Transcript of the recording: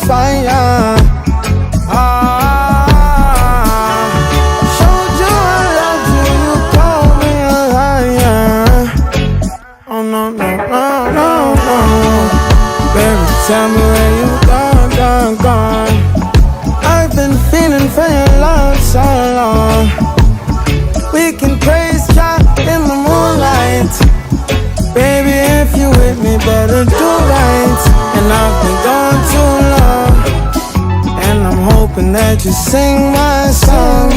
fire. Showed you I loved you, you called me a liar. Oh no, no, no, no, no. Baby, tell me where you gone. I've been feeling for your love so long. We can praise God in the moonlight. Baby, if you with me, better do right. And I've been gone too long, and I'm hoping that you sing my song.